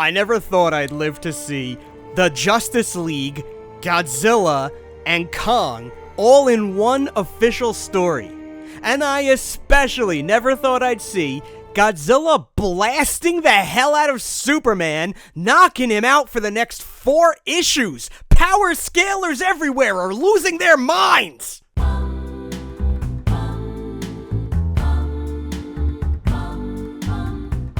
I never thought I'd live to see the Justice League, Godzilla, and Kong all in one official story. And I especially never thought I'd see Godzilla blasting the hell out of Superman, knocking him out for the next 4 issues. Power scalers everywhere are losing their minds!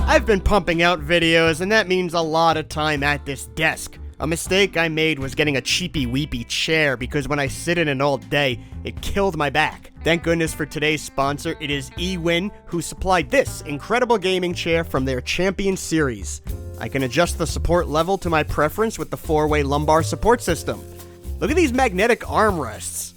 I've been pumping out videos, and that means a lot of time at this desk. A mistake I made was getting a cheapy-weepy chair, because when I sit in it all day, it killed my back. Thank goodness for today's sponsor, it is eWin, who supplied this incredible gaming chair from their Champion series. I can adjust the support level to my preference with the 4-way lumbar support system. Look at these magnetic armrests.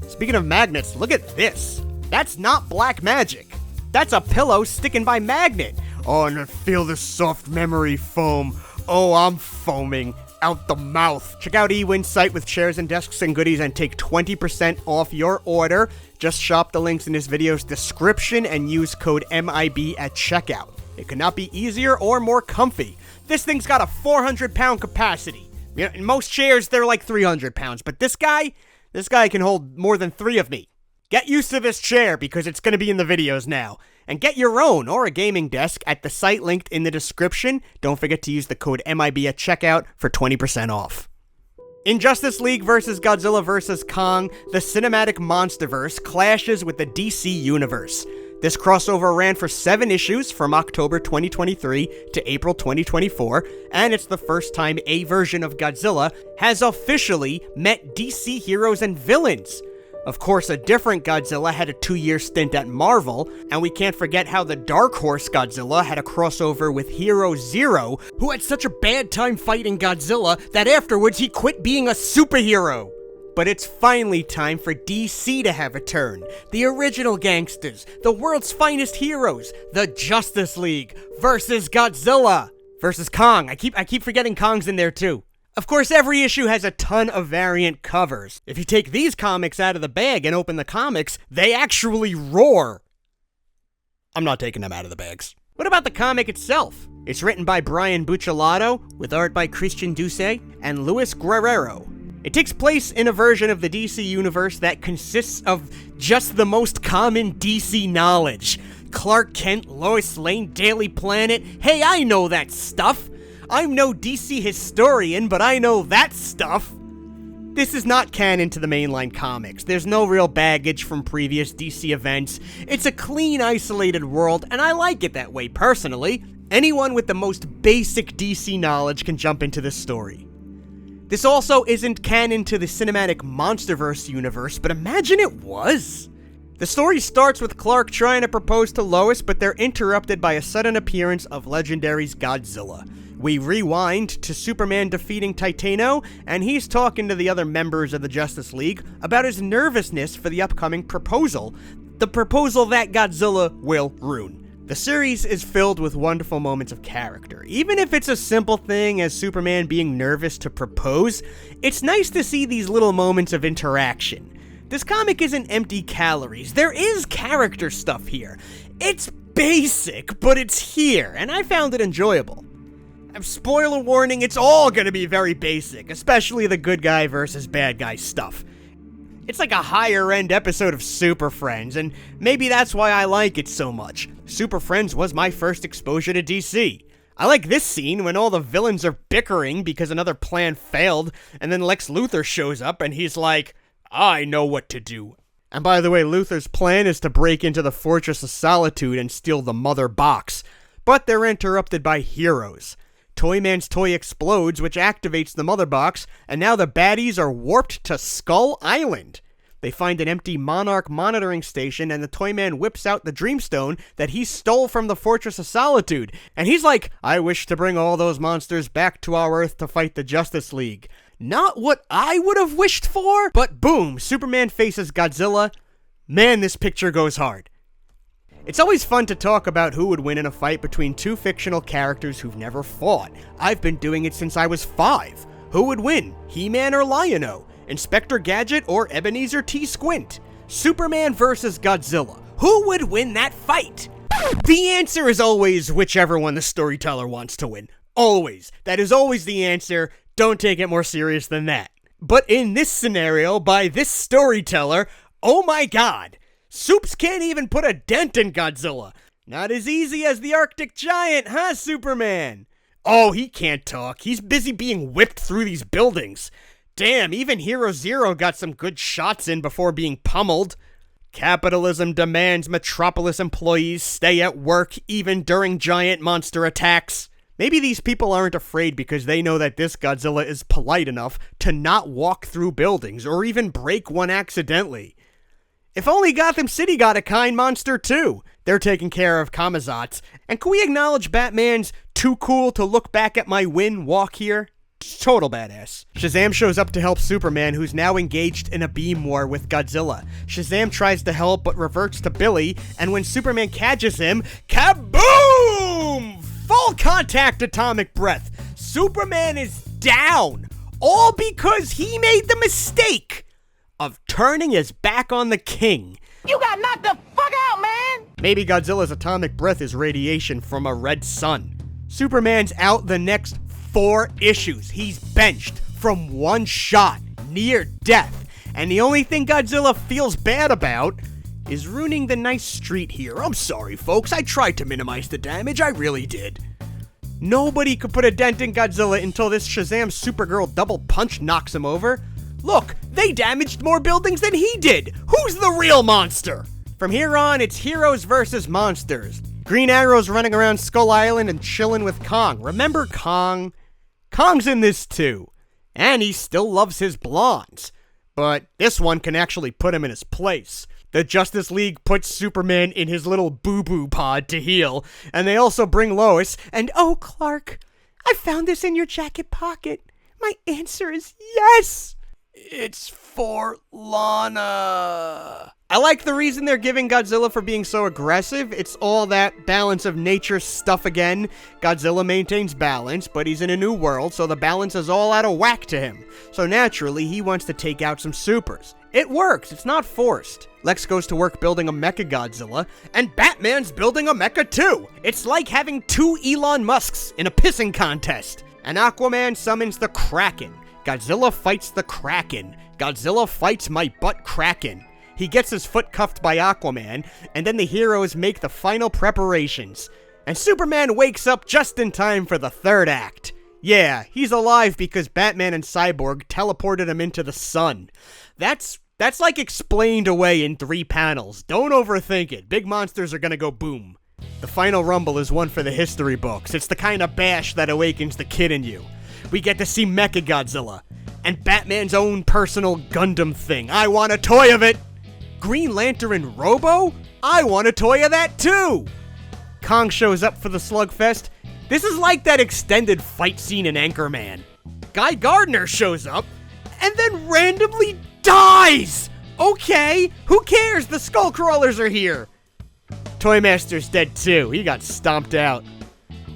Speaking of magnets, look at this. That's not black magic. That's a pillow sticking by magnet. Oh, and feel the soft memory foam. Oh, I'm foaming out the mouth. Check out eWin's site with chairs and desks and goodies and take 20% off your order. Just shop the links in this video's description and use code MIB at checkout. It could not be easier or more comfy. This thing's got a 400-pound capacity. You know, in most chairs, they're like 300 pounds, but this guy can hold more than 3 of me. Get used to this chair because it's going to be in the videos now. And get your own or a gaming desk at the site linked in the description. Don't forget to use the code MIB at checkout for 20% off. In Justice League vs. Godzilla vs. Kong, the cinematic monsterverse clashes with the DC universe. This crossover ran for 7 issues from October 2023 to April 2024, and it's the first time a version of Godzilla has officially met DC heroes and villains. Of course, a different Godzilla had a 2-year stint at Marvel, and we can't forget how the Dark Horse Godzilla had a crossover with Hero Zero, who had such a bad time fighting Godzilla that afterwards he quit being a superhero. But it's finally time for DC to have a turn. The original gangsters, the world's finest heroes, the Justice League versus Godzilla versus Kong. I keep forgetting Kong's in there too. Of course, every issue has a ton of variant covers. If you take these comics out of the bag and open the comics, they actually roar. I'm not taking them out of the bags. What about the comic itself? It's written by Brian Buccellato, with art by Christian Duce and Luis Guerrero. It takes place in a version of the DC universe that consists of just the most common DC knowledge. Clark Kent, Lois Lane, Daily Planet. Hey, I know that stuff. I'm no DC historian, but I know that stuff. This is not canon to the mainline comics. There's no real baggage from previous DC events. It's a clean, isolated world, and I like it that way personally. Anyone with the most basic DC knowledge can jump into this story. This also isn't canon to the cinematic Monsterverse universe, but imagine it was. The story starts with Clark trying to propose to Lois, but they're interrupted by a sudden appearance of Legendary's Godzilla. We rewind to Superman defeating Titano, and he's talking to the other members of the Justice League about his nervousness for the upcoming proposal, the proposal that Godzilla will ruin. The series is filled with wonderful moments of character. Even if it's a simple thing as Superman being nervous to propose, it's nice to see these little moments of interaction. This comic isn't empty calories. There is character stuff here. It's basic, but it's here, and I found it enjoyable. Spoiler warning, it's all gonna be very basic, especially the good guy versus bad guy stuff. It's like a higher end episode of Super Friends, and maybe that's why I like it so much. Super Friends was my first exposure to DC. I like this scene when all the villains are bickering because another plan failed, and then Lex Luthor shows up and he's like, I know what to do. And by the way, Luthor's plan is to break into the Fortress of Solitude and steal the Mother Box. But they're interrupted by heroes. Toyman's toy explodes, which activates the Mother Box, and now the baddies are warped to Skull Island. They find an empty Monarch monitoring station, and the Toyman whips out the Dreamstone that he stole from the Fortress of Solitude. And he's like, I wish to bring all those monsters back to our Earth to fight the Justice League. Not what I would have wished for, but boom, Superman faces Godzilla. Man, this picture goes hard. It's always fun to talk about who would win in a fight between two fictional characters who've never fought. I've been doing it since I was 5. Who would win, He-Man or Lion-O? Inspector Gadget or Ebenezer T. Squint? Superman versus Godzilla. Who would win that fight? The answer is always whichever one the storyteller wants to win. Always. That is always the answer. Don't take it more serious than that. But in this scenario, by this storyteller, oh my god, Soups can't even put a dent in Godzilla. Not as easy as the Arctic Giant, huh, Superman? Oh, he can't talk. He's busy being whipped through these buildings. Damn, even Hero Zero got some good shots in before being pummeled. Capitalism demands Metropolis employees stay at work even during giant monster attacks. Maybe these people aren't afraid because they know that this Godzilla is polite enough to not walk through buildings or even break one accidentally. If only Gotham City got a kind monster too. They're taking care of Kamazats. And can we acknowledge Batman's too cool to look back at my win walk here? Total badass. Shazam shows up to help Superman, who's now engaged in a beam war with Godzilla. Shazam tries to help but reverts to Billy, and when Superman catches him, kaboom! Full contact atomic breath. Superman is down. All because he made the mistake of turning his back on the king. You got knocked the fuck out, man! Maybe Godzilla's atomic breath is radiation from a red sun. Superman's out the next 4 issues. He's benched from one shot, near death. And the only thing Godzilla feels bad about is ruining the nice street here. I'm sorry, folks. I tried to minimize the damage. I really did. Nobody could put a dent in Godzilla until this Shazam Supergirl double punch knocks him over. Look, they damaged more buildings than he did. Who's the real monster? From here on, it's heroes versus monsters. Green Arrow's running around Skull Island and chilling with Kong. Remember Kong? Kong's in this too. And he still loves his blondes. But this one can actually put him in his place. The Justice League puts Superman in his little boo-boo pod to heal. And they also bring Lois. And oh, Clark, I found this in your jacket pocket. My answer is yes. It's for Lana. I like the reason they're giving Godzilla for being so aggressive. It's all that balance of nature stuff again. Godzilla maintains balance, but he's in a new world, so the balance is all out of whack to him. So naturally, he wants to take out some supers. It works, it's not forced. Lex goes to work building a Mecha Godzilla, and Batman's building a mecha too. It's like having 2 Elon Musks in a pissing contest. And Aquaman summons the Kraken. Godzilla fights the Kraken. Godzilla fights my butt Kraken. He gets his foot cuffed by Aquaman, and then the heroes make the final preparations. And Superman wakes up just in time for the 3rd act. Yeah, he's alive because Batman and Cyborg teleported him into the sun. That's like explained away in 3 panels. Don't overthink it. Big monsters are gonna go boom. The final rumble is one for the history books. It's the kind of bash that awakens the kid in you. We get to see Mecha Godzilla, and Batman's own personal Gundam thing. I want a toy of it! Green Lantern Robo? I want a toy of that too! Kong shows up for the slugfest. This is like that extended fight scene in Anchorman. Guy Gardner shows up, and then randomly dies! Okay, who cares? The Skullcrawlers are here! Toymaster's dead too. He got stomped out.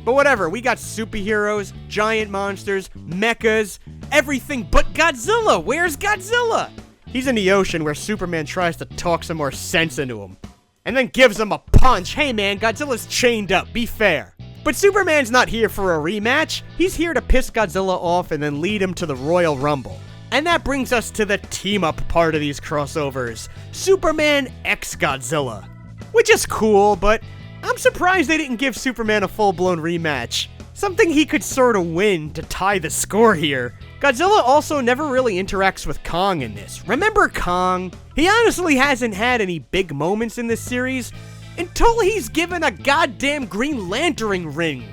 But whatever, we got superheroes, giant monsters, mechas, everything but Godzilla. Where's Godzilla? He's in the ocean where Superman tries to talk some more sense into him. And then gives him a punch. Hey man, Godzilla's chained up, be fair. But Superman's not here for a rematch. He's here to piss Godzilla off and then lead him to the Royal Rumble. And that brings us to the team-up part of these crossovers. Superman x Godzilla. Which is cool, but I'm surprised they didn't give Superman a full-blown rematch. Something he could sort of win to tie the score here. Godzilla also never really interacts with Kong in this. Remember Kong? He honestly hasn't had any big moments in this series until he's given a goddamn Green Lantern ring.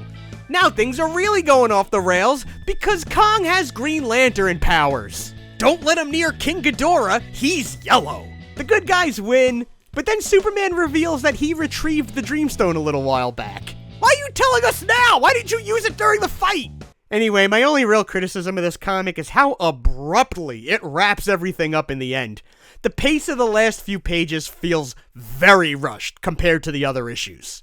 Now things are really going off the rails because Kong has Green Lantern powers. Don't let him near King Ghidorah, he's yellow. The good guys win, but then Superman reveals that he retrieved the Dreamstone a little while back. Why are you telling us now? Why didn't you use it during the fight? Anyway, my only real criticism of this comic is how abruptly it wraps everything up in the end. The pace of the last few pages feels very rushed compared to the other issues.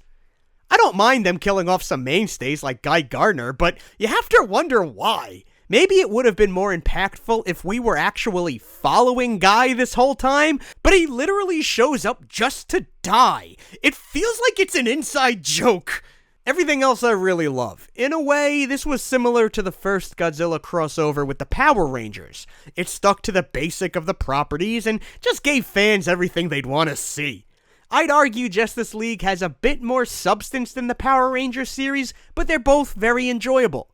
I don't mind them killing off some mainstays like Guy Gardner, but you have to wonder why. Maybe it would have been more impactful if we were actually following Guy this whole time, but he literally shows up just to die. It feels like it's an inside joke. Everything else I really love. In a way, this was similar to the first Godzilla crossover with the Power Rangers. It stuck to the basic of the properties and just gave fans everything they'd want to see. I'd argue Justice League has a bit more substance than the Power Rangers series, but they're both very enjoyable.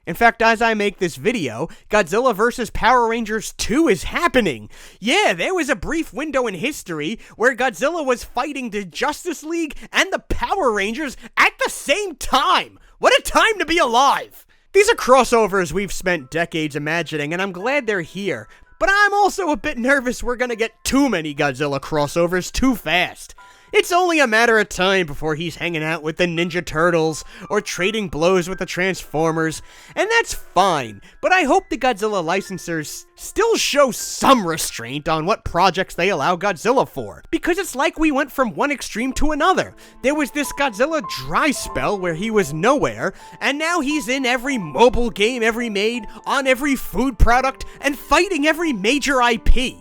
In fact, as I make this video, Godzilla vs. Power Rangers 2 is happening. Yeah, there was a brief window in history where Godzilla was fighting the Justice League and the Power Rangers at the same time. What a time to be alive! These are crossovers we've spent decades imagining, and I'm glad they're here. But I'm also a bit nervous we're gonna get too many Godzilla crossovers too fast. It's only a matter of time before he's hanging out with the Ninja Turtles or trading blows with the Transformers, and that's fine, but I hope the Godzilla licensors still show some restraint on what projects they allow Godzilla for, because it's like we went from one extreme to another. There was this Godzilla dry spell where he was nowhere, and now he's in every mobile game ever made, on every food product, and fighting every major IP.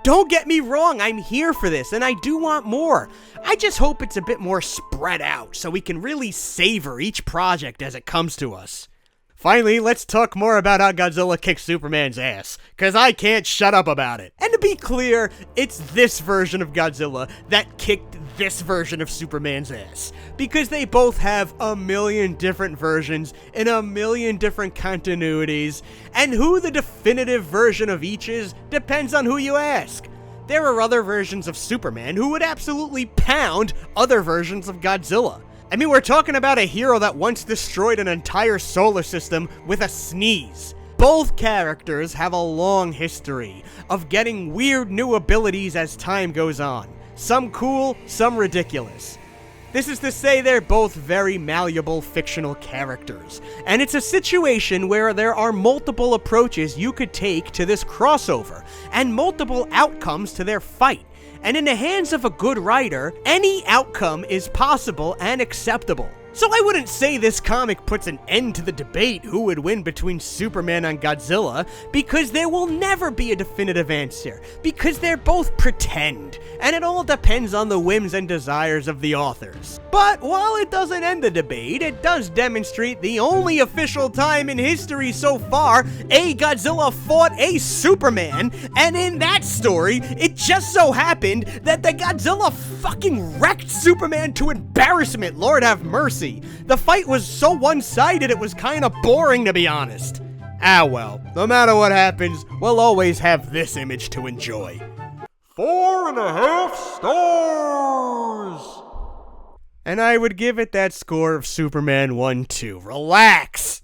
Don't get me wrong, I'm here for this, and I do want more. I just hope it's a bit more spread out, so we can really savor each project as it comes to us. Finally, let's talk more about how Godzilla kicks Superman's ass, cause I can't shut up about it. And to be clear, it's this version of Godzilla that kicked this version of Superman's ass, because they both have a million different versions in a million different continuities, and who the definitive version of each is depends on who you ask. There are other versions of Superman who would absolutely pound other versions of Godzilla. I mean, we're talking about a hero that once destroyed an entire solar system with a sneeze. Both characters have a long history of getting weird new abilities as time goes on. Some cool, some ridiculous. This is to say they're both very malleable fictional characters, and it's a situation where there are multiple approaches you could take to this crossover, and multiple outcomes to their fight. And in the hands of a good writer, any outcome is possible and acceptable. So I wouldn't say this comic puts an end to the debate who would win between Superman and Godzilla, because there will never be a definitive answer, because they're both pretend, and it all depends on the whims and desires of the authors. But while it doesn't end the debate, it does demonstrate the only official time in history so far a Godzilla fought a Superman, and in that story, it just so happened that the Godzilla fucking wrecked Superman to embarrassment, Lord have mercy. The fight was so one-sided it was kinda boring, to be honest. Ah well, no matter what happens, we'll always have this image to enjoy. 4.5 stars! And I would give it that score of Superman 1-2. Relax!